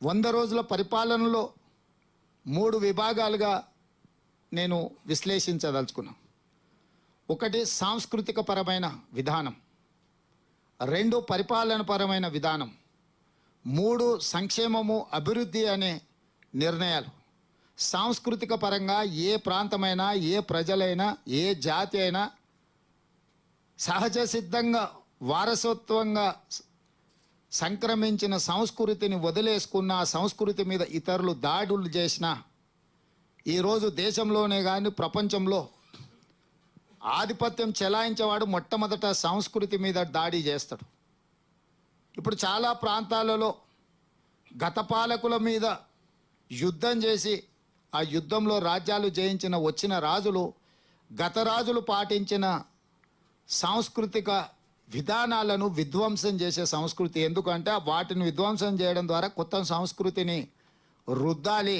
100 రోజుల పరిపాలనలో 3 విభాగాలుగా నేను విశ్లేషించదలుచుకున్నాను. ఒకటి సాంస్కృతిక పరమైన విధానం, 2 పరిపాలన పరమైన విధానం, 3 సంక్షేమము అభివృద్ధి అనే నిర్ణయాలు. సాంస్కృతిక పరంగా ఏ ప్రాంతమైనా, ఏ ప్రజలైనా, ఏ జాతి అయినా సహజ సిద్ధంగా వారసత్వంగా సంక్రమించిన సంస్కృతిని వదిలేసుకున్న, ఆ సంస్కృతి మీద ఇతరులు దాడులు చేసినా ఈరోజు దేశంలోనే కానీ ప్రపంచంలో ఆధిపత్యం చెలాయించేవాడు మొట్టమొదట సంస్కృతి మీద దాడి చేస్తాడు. ఇప్పుడు చాలా ప్రాంతాలలో గత పాలకుల మీద యుద్ధం చేసి ఆ యుద్ధంలో రాజ్యాలు జయించిన వచ్చిన రాజులు గత రాజులు పాటించిన సాంస్కృతిక విధానాలను విధ్వంసం చేసే సంస్కృతి. ఎందుకంటే వాటిని విధ్వంసం చేయడం ద్వారా కొత్త సంస్కృతిని రుద్దాలి,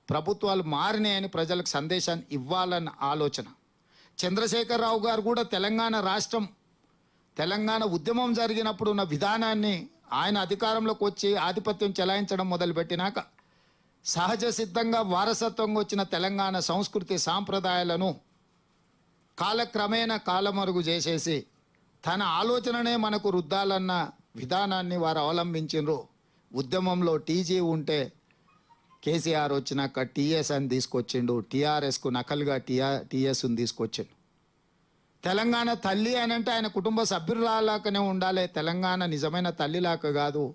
ప్రభుత్వాలు మారినాయని ప్రజలకు సందేశాన్ని ఇవ్వాలన్న ఆలోచన. చంద్రశేఖరరావు గారు కూడా తెలంగాణ ఉద్యమం జరిగినప్పుడు ఉన్న విధానాన్ని ఆయన అధికారంలోకి వచ్చి ఆధిపత్యం చెలాయించడం మొదలుపెట్టినాక సహజ సిద్ధంగా వారసత్వంగా వచ్చిన తెలంగాణ సంస్కృతి సాంప్రదాయాలను కాలక్రమేణా కాలమరుగు చేసేసి తన ఆలోచననే మనకు రుద్దాలన్న విధానాన్ని వారు అవలంబించారు. ఉద్యమంలో టీజీ ఉంటే కేసీఆర్ వచ్చినాక టీఎస్ అని తీసుకొచ్చిండు, టీఆర్ఎస్కు నకలుగా టీఎస్ని తీసుకొచ్చిండు. తెలంగాణ తల్లి అని అంటే ఆయన కుటుంబ సభ్యురాలాకనే ఉండాలి, తెలంగాణ నిజమైన తల్లిలాక కాదు.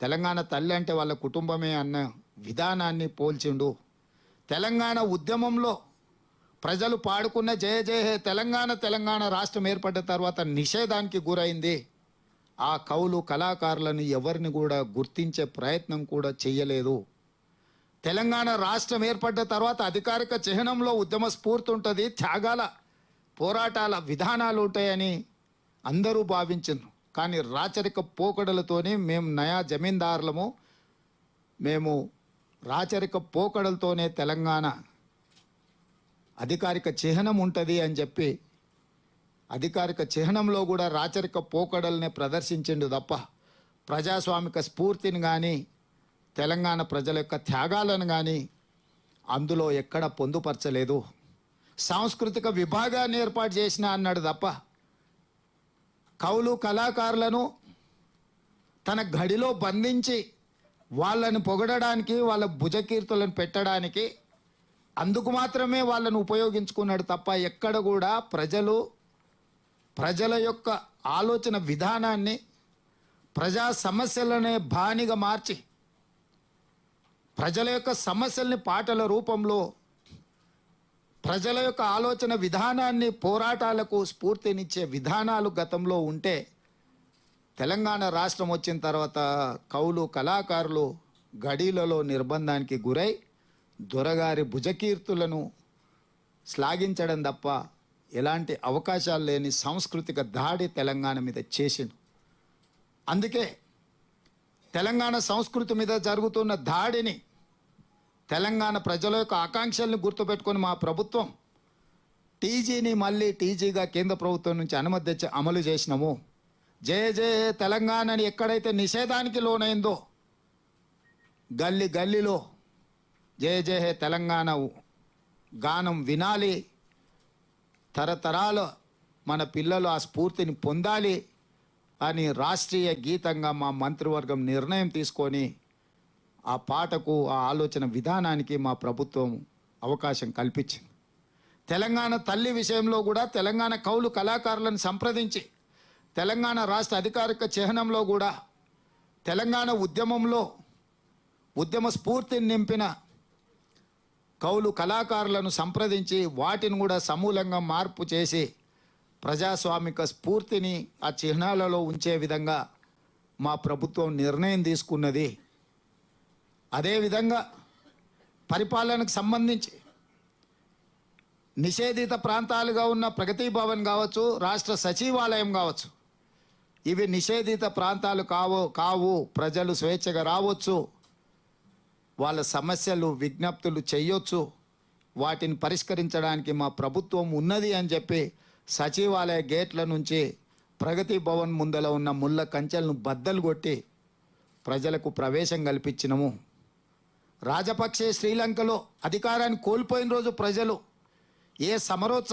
తెలంగాణ తల్లి అంటే వాళ్ళ కుటుంబమే అన్న విధానాన్ని పోల్చిండు. తెలంగాణ ఉద్యమంలో ప్రజలు పాడుకున్న జయ జయ హే తెలంగాణ రాష్ట్రం ఏర్పడ్డ తర్వాత నిషేధానికి గురైంది. ఆ కవులు కళాకారులను ఎవరిని కూడా గుర్తించే ప్రయత్నం కూడా చేయలేదు. తెలంగాణ రాష్ట్రం ఏర్పడ్డ తర్వాత అధికారిక చిహ్నంలో ఉద్యమ స్ఫూర్తి ఉంటుంది, త్యాగాల పోరాటాల విధానాలు ఉంటాయని అందరూ భావించారు. కానీ రాచరిక పోకడలతోనే మేము నయా జమీందారులము, మేము రాచరిక పోకడలతోనే తెలంగాణ అధికారిక చిహ్నం ఉంటుంది అని చెప్పి అధికారిక చిహ్నంలో కూడా రాచరిక పోకడల్నే ప్రదర్శించిండు తప్ప ప్రజాస్వామిక స్ఫూర్తిని కానీ తెలంగాణ ప్రజల యొక్క త్యాగాలను కానీ అందులో ఎక్కడ పొందుపరచలేదు. సాంస్కృతిక విభాగాన్ని ఏర్పాటు చేసిన అన్నాడు తప్ప కవులు కళాకారులను తన గడిలో బంధించి వాళ్ళని పొగడడానికి, వాళ్ళ భుజకీర్తులను పెట్టడానికి అందుకు మాత్రమే వాళ్ళను ఉపయోగించుకున్నాడు తప్ప ఎక్కడ కూడా ప్రజల యొక్క ఆలోచన విధానాన్ని ప్రజా సమస్యలనే బానిగా మార్చి ప్రజల యొక్క సమస్యల్ని పాటల రూపంలో ప్రజల యొక్క ఆలోచన విధానాన్ని పోరాటాలకు స్ఫూర్తినిచ్చే విధానాలు గతంలో ఉంటే తెలంగాణ రాష్ట్రం వచ్చిన తర్వాత కవులు కళాకారులు గడీలలో నిర్బంధానికి గురై దొరగారి భుజకీర్తులను శ్లాఘించడం తప్ప ఎలాంటి అవకాశాలు లేని సాంస్కృతిక దాడి తెలంగాణ మీద చేసిండు. అందుకే తెలంగాణ సంస్కృతి మీద జరుగుతున్న దాడిని తెలంగాణ ప్రజల యొక్క ఆకాంక్షల్ని గుర్తుపెట్టుకొని మా ప్రభుత్వం టీజీని మళ్ళీ టీజీగా కేంద్ర ప్రభుత్వం నుంచి అనుమతి తెచ్చి అమలు చేసినాము. జయ జయ తెలంగాణని ఎక్కడైతే నిషేధానికి లోనైందో గల్లీ గల్లీలో జయ జయ హే తెలంగాణ గానం వినాలి, తరతరాల మన పిల్లలు ఆ స్ఫూర్తిని పొందాలి అని రాష్ట్రీయ గీతంగా మా మంత్రివర్గం నిర్ణయం తీసుకొని ఆ పాటకు, ఆ ఆలోచన విధానానికి మా ప్రభుత్వం అవకాశం కల్పించింది. తెలంగాణ తల్లి విషయంలో కూడా తెలంగాణ కవులు కళాకారులను సంప్రదించి తెలంగాణ రాష్ట్ర అధికారిక చిహ్నంలో కూడా తెలంగాణ ఉద్యమంలో ఉద్యమ స్ఫూర్తిని నింపిన కవులు కళాకారులను సంప్రదించి వాటిని కూడా సమూలంగా మార్పు చేసి ప్రజాస్వామిక స్ఫూర్తిని ఆ చిహ్నాలలో ఉంచే విధంగా మా ప్రభుత్వం నిర్ణయం తీసుకున్నది. అదేవిధంగా పరిపాలనకు సంబంధించి నిషేధిత ప్రాంతాలుగా ఉన్న ప్రగతి భవన్ కావచ్చు, రాష్ట్ర సచివాలయం కావచ్చు, ఇవి నిషేధిత ప్రాంతాలు కావు. ప్రజలు స్వేచ్ఛగా రావచ్చు, వాళ్ళ సమస్యలు విజ్ఞప్తులు చేయొచ్చు, వాటిని పరిష్కరించడానికి మా ప్రభుత్వం ఉన్నది అని చెప్పి సచివాలయ గేట్ల నుంచి ప్రగతి భవన్ ముందల ఉన్న ముళ్ళ కంచెలను బద్దలు కొట్టి ప్రజలకు ప్రవేశం కల్పించినము. రాజపక్సే శ్రీలంకలో అధికారాన్ని కోల్పోయిన రోజు ప్రజలు ఏ సమరోత్సాహ